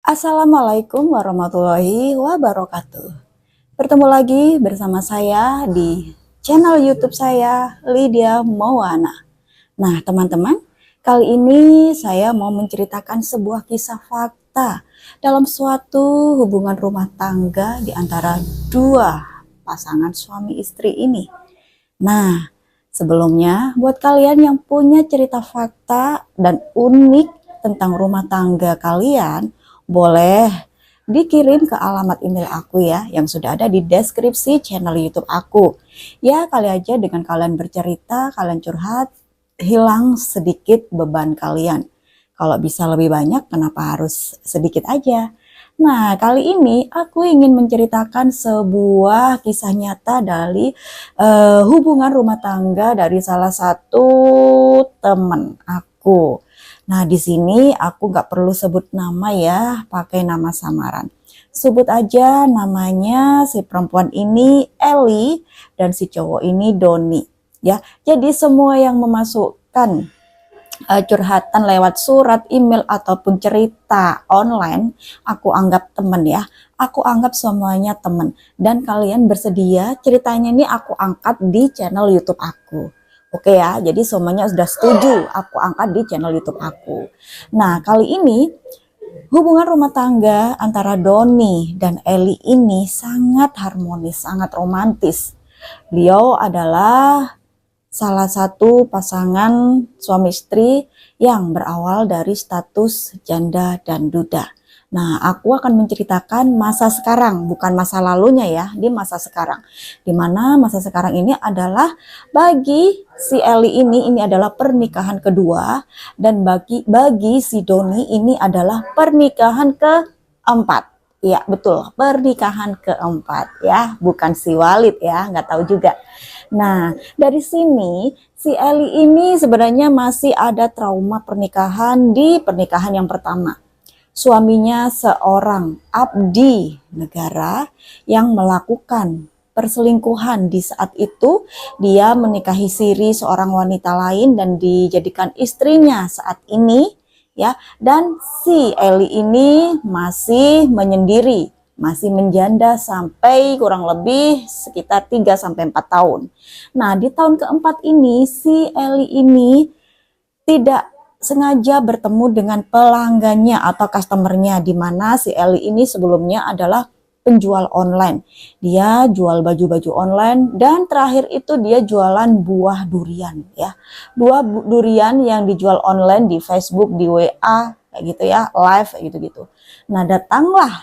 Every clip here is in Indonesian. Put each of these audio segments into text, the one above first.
Assalamualaikum warahmatullahi wabarakatuh. Bertemu lagi bersama saya di channel YouTube saya, Lydia Maulana. Nah, teman-teman, kali ini saya mau menceritakan sebuah kisah fakta dalam suatu hubungan rumah tangga di antara dua pasangan suami istri ini. Nah, sebelumnya buat kalian yang punya cerita fakta dan unik tentang rumah tangga kalian, boleh dikirim ke alamat email aku ya, yang sudah ada di deskripsi channel YouTube aku. Ya, kali aja dengan kalian bercerita, kalian curhat, hilang sedikit beban kalian. Kalau bisa lebih banyak, kenapa harus sedikit aja? Nah, kali ini aku ingin menceritakan sebuah kisah nyata dari hubungan rumah tangga dari salah satu teman aku. Nah, di sini aku nggak perlu sebut nama ya, pakai nama samaran. Sebut aja namanya si perempuan ini Eli dan si cowok ini Doni. Ya, jadi semua yang memasukkan curhatan lewat surat, email ataupun cerita online, aku anggap teman ya. Aku anggap semuanya teman dan kalian bersedia ceritanya ini aku angkat di channel YouTube aku. Oke ya, jadi semuanya sudah setuju aku angkat di channel YouTube aku. Nah, kali ini hubungan rumah tangga antara Doni dan Eli ini sangat harmonis, sangat romantis. Beliau adalah salah satu pasangan suami istri yang berawal dari status janda dan duda. Nah, aku akan menceritakan masa sekarang, bukan masa lalunya ya, di masa sekarang. Dimana masa sekarang ini adalah bagi si Eli ini adalah pernikahan kedua, dan bagi si Doni ini adalah pernikahan keempat. Ya betul, pernikahan keempat ya, bukan si Walid ya, nggak tahu juga. Nah, dari sini si Eli ini sebenarnya masih ada trauma pernikahan di pernikahan yang pertama. Suaminya seorang abdi negara yang melakukan perselingkuhan. Di saat itu dia menikahi siri seorang wanita lain dan dijadikan istrinya saat ini ya. Dan si Eli ini masih menyendiri, masih menjanda sampai kurang lebih sekitar 3-4 tahun. Nah, di tahun keempat ini si Eli ini tidak sengaja bertemu dengan pelanggannya atau customernya, di mana si Eli ini sebelumnya adalah penjual online. Dia jual baju-baju online dan terakhir itu dia jualan buah durian ya. Buah durian yang dijual online di Facebook, di WA kayak gitu ya, live kayak gitu-gitu. Nah, datanglah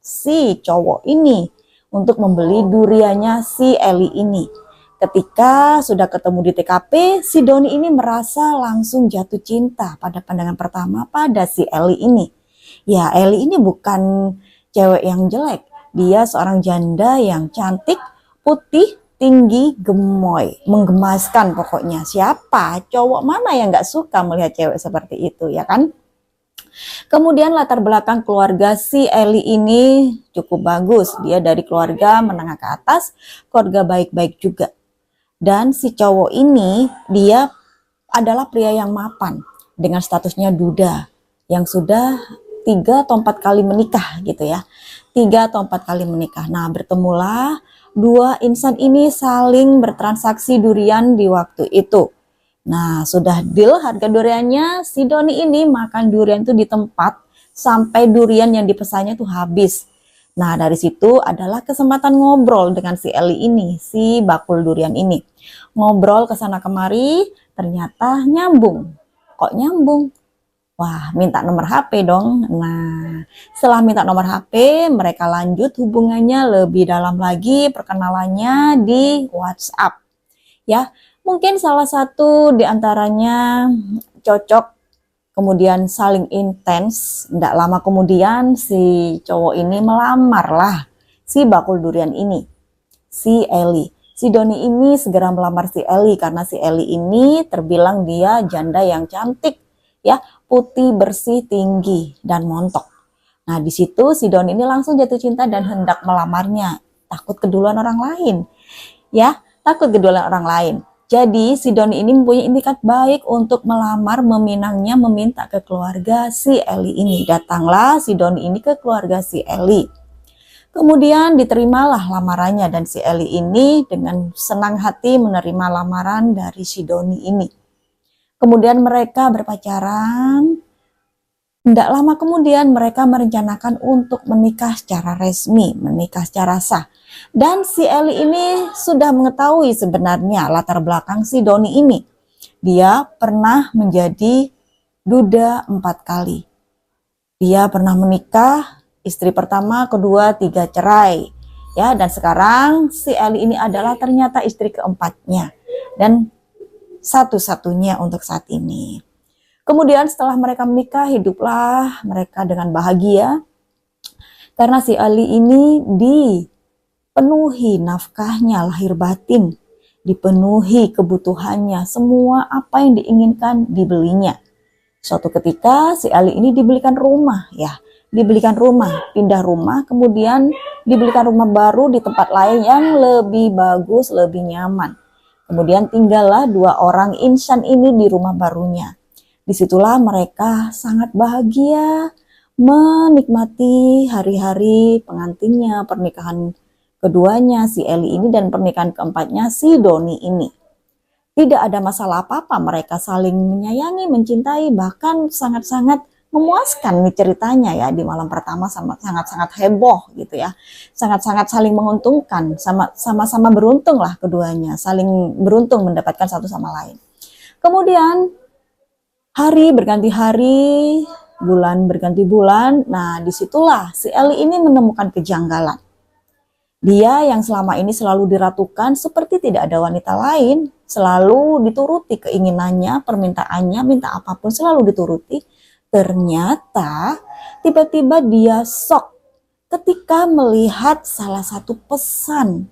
si cowok ini untuk membeli duriannya si Eli ini. Ketika sudah ketemu di TKP, si Doni ini merasa langsung jatuh cinta pada pandangan pertama pada si Eli ini. Ya, Eli ini bukan cewek yang jelek. Dia seorang janda yang cantik, putih, tinggi, gemoy, menggemaskan pokoknya. Siapa cowok mana yang gak suka melihat cewek seperti itu, ya kan? Kemudian latar belakang keluarga si Eli ini cukup bagus. Dia dari keluarga menengah ke atas, keluarga baik-baik juga. Dan si cowok ini dia adalah pria yang mapan dengan statusnya duda yang sudah 3 atau 4 kali menikah gitu ya. 3 atau 4 kali menikah. Nah, bertemulah dua insan ini saling bertransaksi durian di waktu itu. Nah, sudah deal harga duriannya, si Doni ini makan durian itu di tempat sampai durian yang dipesannya tuh habis. Nah, dari situ adalah kesempatan ngobrol dengan si Eli ini, si bakul durian ini. Ngobrol ke sana kemari, ternyata nyambung. Kok nyambung? Wah, minta nomor HP dong. Nah, setelah minta nomor HP, mereka lanjut hubungannya lebih dalam lagi, perkenalannya di WhatsApp. Ya, mungkin salah satu di antaranya cocok, kemudian saling intens. Tidak lama kemudian si cowok ini melamar lah si bakul durian ini, si Eli. Si Doni ini segera melamar si Eli karena si Eli ini terbilang dia janda yang cantik ya, putih, bersih, tinggi dan montok. Nah, di situ si Doni ini langsung jatuh cinta dan hendak melamarnya. Takut keduluan orang lain. Ya, takut keduluan orang lain. Jadi si Doni ini mempunyai itikat baik untuk melamar, meminta ke keluarga si Eli ini. Datanglah si Doni ini ke keluarga si Eli. Kemudian diterimalah lamarannya dan si Eli ini dengan senang hati menerima lamaran dari si Doni ini. Kemudian mereka berpacaran. Tidak lama kemudian mereka merencanakan untuk menikah secara resmi, menikah secara sah. Dan si Eli ini sudah mengetahui sebenarnya latar belakang si Doni ini. Dia pernah menjadi duda 4 kali. Dia pernah menikah, istri pertama, kedua, 3 cerai. Ya, dan sekarang si Eli ini adalah ternyata istri keempatnya. Dan satu-satunya untuk saat ini. Kemudian setelah mereka menikah, hiduplah mereka dengan bahagia. Karena si Eli ini dipenuhi nafkahnya lahir batin. Dipenuhi kebutuhannya, semua apa yang diinginkan dibelinya. Suatu ketika si Eli ini dibelikan rumah ya. Dibelikan rumah, pindah rumah, kemudian dibelikan rumah baru di tempat lain yang lebih bagus, lebih nyaman. Kemudian tinggallah 2 orang insan ini di rumah barunya. Disitulah mereka sangat bahagia menikmati hari-hari pengantinnya, pernikahan keduanya si Eli ini dan pernikahan keempatnya si Doni ini. Tidak ada masalah apa-apa, mereka saling menyayangi, mencintai, bahkan sangat-sangat memuaskan nih ceritanya ya. Di malam pertama sangat-sangat heboh gitu ya. Sangat-sangat saling menguntungkan, sama-sama beruntung lah keduanya, saling beruntung mendapatkan satu sama lain. Kemudian hari berganti hari, bulan berganti bulan. Nah, disitulah si Eli ini menemukan kejanggalan. Dia yang selama ini selalu diratukan seperti tidak ada wanita lain, selalu dituruti keinginannya, permintaannya, minta apapun selalu dituruti. Ternyata tiba-tiba dia shock ketika melihat salah satu pesan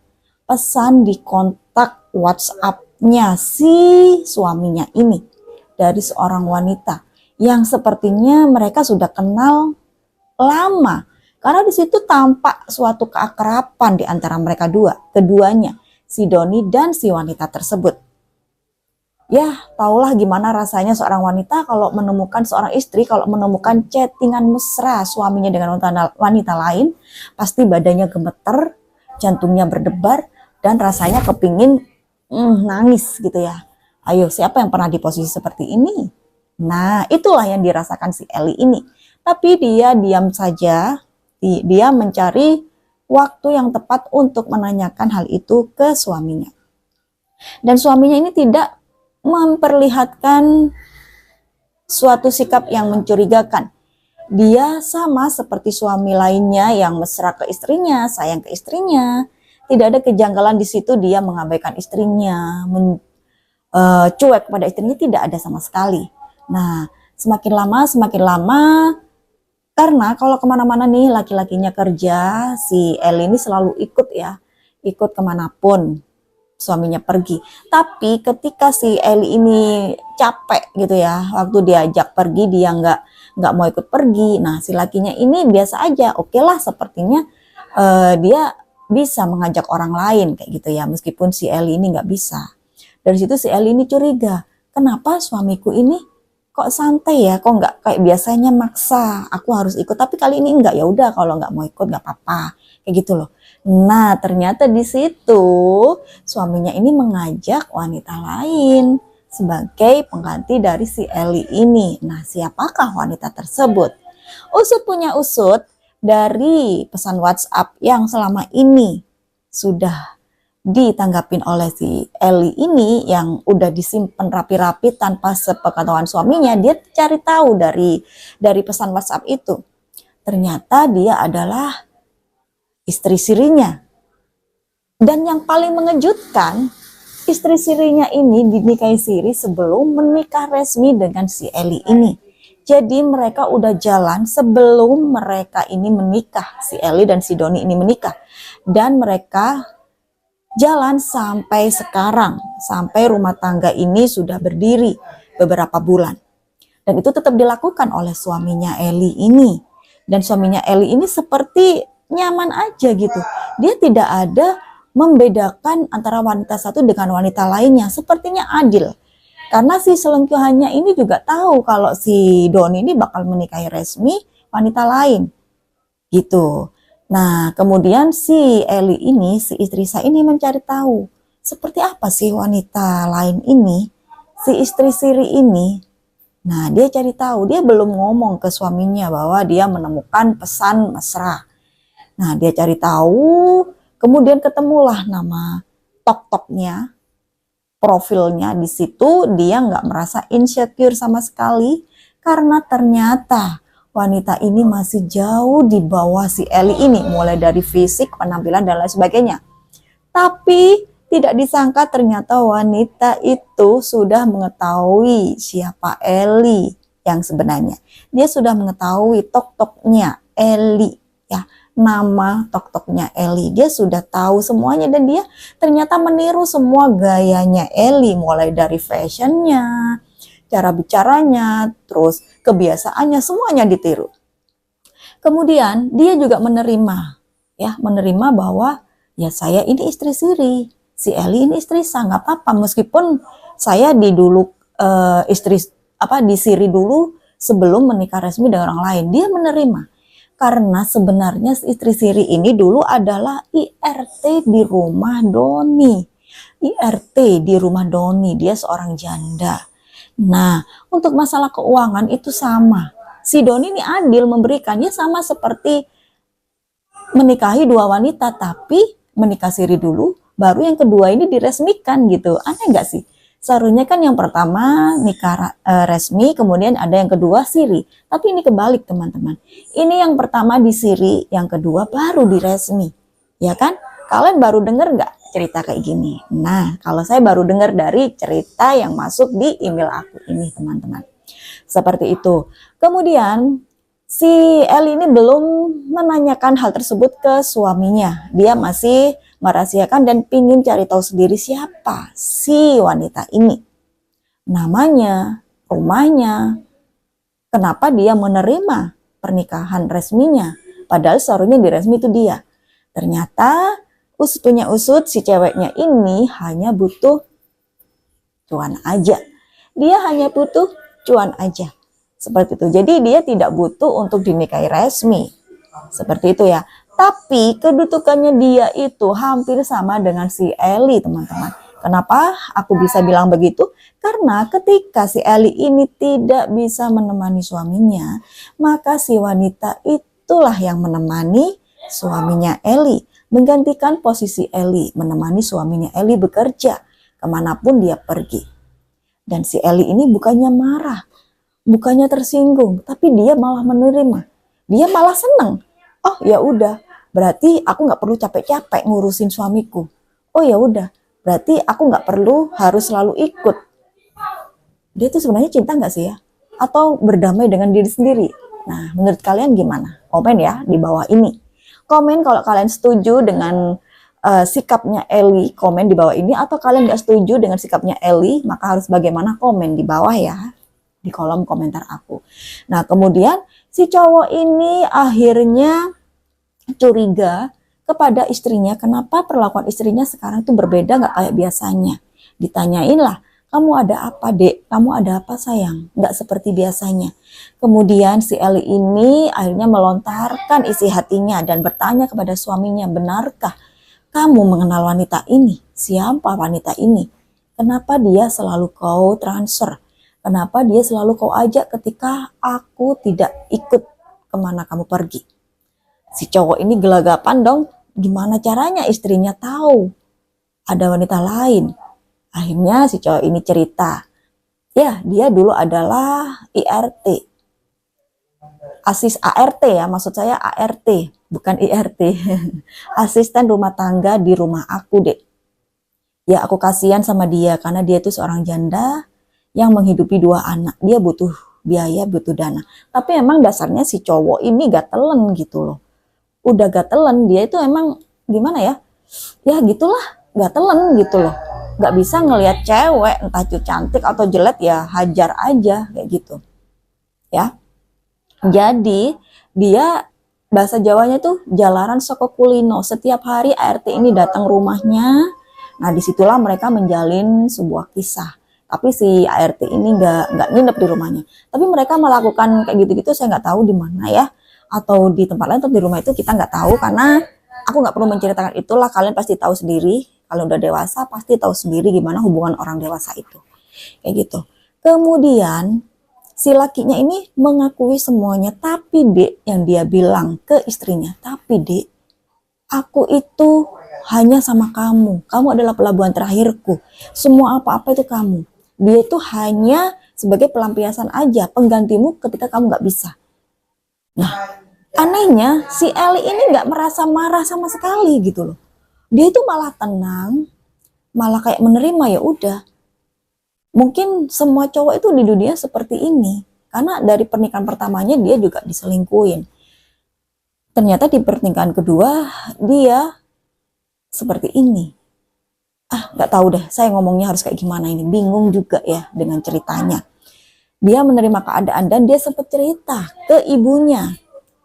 di kontak WhatsApp-nya si suaminya ini. Dari seorang wanita yang sepertinya mereka sudah kenal lama, karena di situ tampak suatu keakraban di antara mereka keduanya, si Doni dan si wanita tersebut. Ya, tahulah gimana rasanya seorang wanita kalau menemukan seorang istri, kalau menemukan chattingan mesra suaminya dengan wanita lain, pasti badannya gemeter, jantungnya berdebar, dan rasanya kepingin nangis gitu ya. Ayo, siapa yang pernah di posisi seperti ini? Nah, itulah yang dirasakan si Eli ini. Tapi dia diam saja, dia mencari waktu yang tepat untuk menanyakan hal itu ke suaminya. Dan suaminya ini tidak memperlihatkan suatu sikap yang mencurigakan. Dia sama seperti suami lainnya yang mesra ke istrinya, sayang ke istrinya. Tidak ada kejanggalan di situ, dia mengabaikan istrinya, cuek pada istrinya, tidak ada sama sekali. Nah, semakin lama, karena kalau kemana-mana nih laki-lakinya kerja, si Eli ini selalu ikut kemanapun suaminya pergi. Tapi ketika si Eli ini capek gitu ya, waktu diajak pergi dia nggak mau ikut pergi. Nah, si lakinya ini biasa aja, oke lah, sepertinya dia bisa mengajak orang lain kayak gitu ya, meskipun si Eli ini nggak bisa. Dari situ si Eli ini curiga, kenapa suamiku ini kok santai ya, kok nggak kayak biasanya maksa, aku harus ikut, tapi kali ini enggak, ya udah kalau nggak mau ikut nggak apa-apa, kayak gitu loh. Nah, ternyata di situ suaminya ini mengajak wanita lain sebagai pengganti dari si Eli ini. Nah, siapakah wanita tersebut? Usut punya usut dari pesan WhatsApp yang selama ini sudah ditanggapin oleh si Eli ini yang udah disimpan rapi-rapi tanpa sepengetahuan suaminya. Dia cari tahu dari pesan WhatsApp itu. Ternyata dia adalah istri sirinya. Dan yang paling mengejutkan, istri sirinya ini dinikahi siri sebelum menikah resmi dengan si Eli ini. Jadi mereka udah jalan sebelum mereka ini menikah, si Eli dan si Doni ini menikah. Dan mereka jalan sampai sekarang, sampai rumah tangga ini sudah berdiri beberapa bulan. Dan itu tetap dilakukan oleh suaminya Eli ini. Dan suaminya Eli ini seperti nyaman aja gitu. Dia tidak ada membedakan antara wanita satu dengan wanita lainnya. Sepertinya adil. Karena si selingkuhannya ini juga tahu kalau si Doni ini bakal menikahi resmi wanita lain. Gitu. Nah, kemudian si Eli ini, si istri saya ini mencari tahu seperti apa sih wanita lain ini, si istri Siri ini. Nah, dia cari tahu, dia belum ngomong ke suaminya bahwa dia menemukan pesan mesra. Nah, dia cari tahu, kemudian ketemulah nama tok-toknya, profilnya. Di situ dia nggak merasa insecure sama sekali, karena ternyata wanita ini masih jauh di bawah si Eli ini, mulai dari fisik, penampilan, dan lain sebagainya. Tapi tidak disangka ternyata wanita itu sudah mengetahui siapa Eli yang sebenarnya. Dia sudah mengetahui tok-toknya Eli, ya, nama tok-toknya Eli. Dia sudah tahu semuanya dan dia ternyata meniru semua gayanya Eli, mulai dari fashionnya, cara bicaranya, terus kebiasaannya, semuanya ditiru. Kemudian dia juga menerima, ya, menerima bahwa ya saya ini istri Siri. Si Eli ini istri sah, nggak apa-apa meskipun saya di Siri dulu sebelum menikah resmi dengan orang lain. Dia menerima karena sebenarnya istri Siri ini dulu adalah IRT di rumah Doni. IRT di rumah Doni, dia seorang janda. Nah, untuk masalah keuangan itu sama. Si Doni ini adil memberikannya, sama seperti menikahi dua wanita, tapi menikah Siri dulu, baru yang kedua ini diresmikan gitu. Aneh nggak sih? Seharusnya kan yang pertama nikah resmi, kemudian ada yang kedua Siri. Tapi ini kebalik teman-teman. Ini yang pertama di Siri, yang kedua baru di resmi. Ya kan? Kalian baru dengar nggak cerita kayak gini? Nah, kalau saya baru dengar dari cerita yang masuk di email aku ini teman-teman. Seperti itu. Kemudian si Eli ini belum menanyakan hal tersebut ke suaminya. Dia masih merahasiakan dan pingin cari tahu sendiri siapa si wanita ini. Namanya, rumahnya, kenapa dia menerima pernikahan resminya. Padahal seharusnya di resmi itu dia. Ternyata usutnya usut si ceweknya ini hanya butuh cuan aja. Dia hanya butuh cuan aja. Seperti itu. Jadi dia tidak butuh untuk dinikahi resmi. Seperti itu ya. Tapi kedudukannya dia itu hampir sama dengan si Eli, teman-teman. Kenapa aku bisa bilang begitu? Karena ketika si Eli ini tidak bisa menemani suaminya, maka si wanita itulah yang menemani suaminya Eli. Menggantikan posisi Eli, menemani suaminya Eli bekerja kemanapun dia pergi. Dan si Eli ini bukannya marah, bukannya tersinggung, tapi dia malah menerima. Dia malah senang. Oh ya udah, berarti aku nggak perlu capek-capek ngurusin suamiku. Oh ya udah, berarti aku nggak perlu harus selalu ikut. Dia tuh sebenarnya cinta nggak sih ya? Atau berdamai dengan diri sendiri? Nah, menurut kalian gimana? Komen ya di bawah ini. Komen kalau kalian setuju dengan sikapnya Eli, komen di bawah ini. Atau kalian nggak setuju dengan sikapnya Eli, maka harus bagaimana, komen di bawah ya, di kolom komentar aku. Nah, kemudian si cowok ini akhirnya curiga kepada istrinya. Kenapa perlakuan istrinya sekarang tuh berbeda, nggak kayak biasanya. Ditanyain lah, kamu ada apa dek? Kamu ada apa sayang? Nggak seperti biasanya. Kemudian si Eli ini akhirnya melontarkan isi hatinya dan bertanya kepada suaminya, benarkah kamu mengenal wanita ini? Siapa wanita ini? Kenapa dia selalu kau transfer? Kenapa dia selalu kau ajak ketika aku tidak ikut kemana kamu pergi? Si cowok ini gelagapan dong. Gimana caranya istrinya tahu ada wanita lain? Akhirnya si cowok ini cerita. Ya, dia dulu adalah IRT. ART ya, maksud saya ART, bukan IRT. Asisten rumah tangga di rumah aku, Dek. Ya, aku kasihan sama dia karena dia itu seorang janda yang menghidupi 2 anak. Dia butuh biaya, butuh dana. Tapi emang dasarnya si cowok ini gatelan gitu loh. Udah gatelan, dia itu emang gimana ya? Ya gitulah, gatelan gitu loh. Gak bisa ngelihat cewek entah itu cantik atau jelek ya hajar aja kayak gitu. Ya. Jadi dia bahasa Jawanya tuh jalaran soko kulino. Setiap hari ART ini datang rumahnya. Nah, disitulah mereka menjalin sebuah kisah. Tapi si ART ini nggak nginep di rumahnya. Tapi mereka melakukan kayak gitu-gitu, saya nggak tahu di mana ya, atau di tempat lain atau di rumah itu kita nggak tahu, karena aku nggak perlu menceritakan itulah, kalian pasti tahu sendiri. Kalau udah dewasa pasti tahu sendiri gimana hubungan orang dewasa itu. Kayak gitu. Kemudian si lakinya ini mengakui semuanya, tapi Dek, yang dia bilang ke istrinya, tapi Dek, aku itu hanya sama kamu. Kamu adalah pelabuhan terakhirku. Semua apa-apa itu kamu. Dia itu hanya sebagai pelampiasan aja, penggantimu ketika kamu nggak bisa. Nah, anehnya si Eli ini nggak merasa marah sama sekali gitu loh. Dia itu malah tenang, malah kayak menerima, ya udah. Mungkin semua cowok itu di dunia seperti ini. Karena dari pernikahan pertamanya dia juga diselingkuhin. Ternyata di pernikahan kedua dia seperti ini. Nggak tahu deh, saya ngomongnya harus kayak gimana ini. Bingung juga ya dengan ceritanya. Dia menerima keadaan dan dia sempat cerita ke ibunya,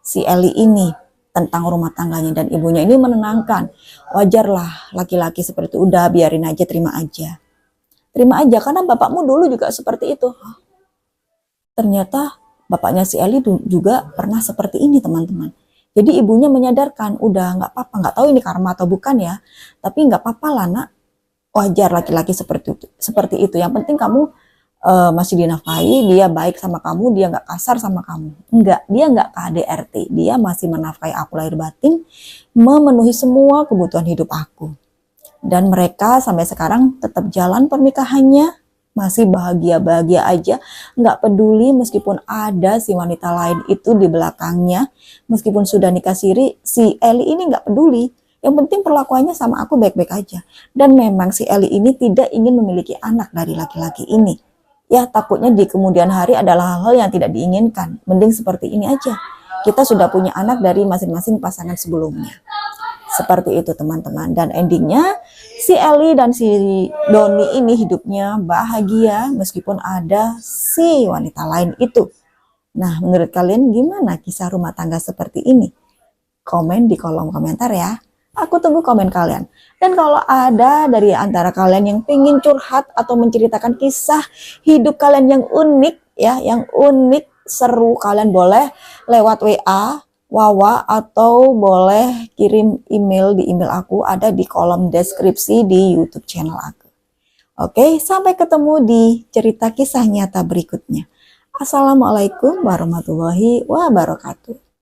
si Eli ini, tentang rumah tangganya. Dan ibunya ini menenangkan. Wajarlah laki-laki seperti itu, udah biarin aja, terima aja. Terima aja, karena bapakmu dulu juga seperti itu. Ternyata bapaknya si Eli juga pernah seperti ini, teman-teman. Jadi ibunya menyadarkan, udah nggak apa-apa, nggak tahu ini karma atau bukan ya, tapi nggak apa-apa lah nak, wajar laki-laki seperti itu. Seperti itu. Yang penting kamu masih dinafkahi, dia baik sama kamu, dia nggak kasar sama kamu. Enggak, dia nggak KDRT, dia masih menafkahi aku lahir batin, memenuhi semua kebutuhan hidup aku. Dan mereka sampai sekarang tetap jalan pernikahannya, masih bahagia-bahagia aja, nggak peduli meskipun ada si wanita lain itu di belakangnya, meskipun sudah nikah siri, si Eli ini nggak peduli. Yang penting perlakuannya sama aku baik-baik aja. Dan memang si Eli ini tidak ingin memiliki anak dari laki-laki ini. Ya takutnya di kemudian hari adalah hal-hal yang tidak diinginkan. Mending seperti ini aja. Kita sudah punya anak dari masing-masing pasangan sebelumnya. Seperti itu teman-teman. Dan endingnya si Eli dan si Doni ini hidupnya bahagia meskipun ada si wanita lain itu. Nah, menurut kalian gimana kisah rumah tangga seperti ini? Komen di kolom komentar ya. Aku tunggu komen kalian. Dan kalau ada dari antara kalian yang pengen curhat atau menceritakan kisah hidup kalian yang unik ya, yang unik, seru, kalian boleh lewat WA Wawa atau boleh kirim email di email aku, ada di kolom deskripsi di YouTube channel aku. Oke, sampai ketemu di cerita kisah nyata berikutnya. Assalamualaikum warahmatullahi wabarakatuh.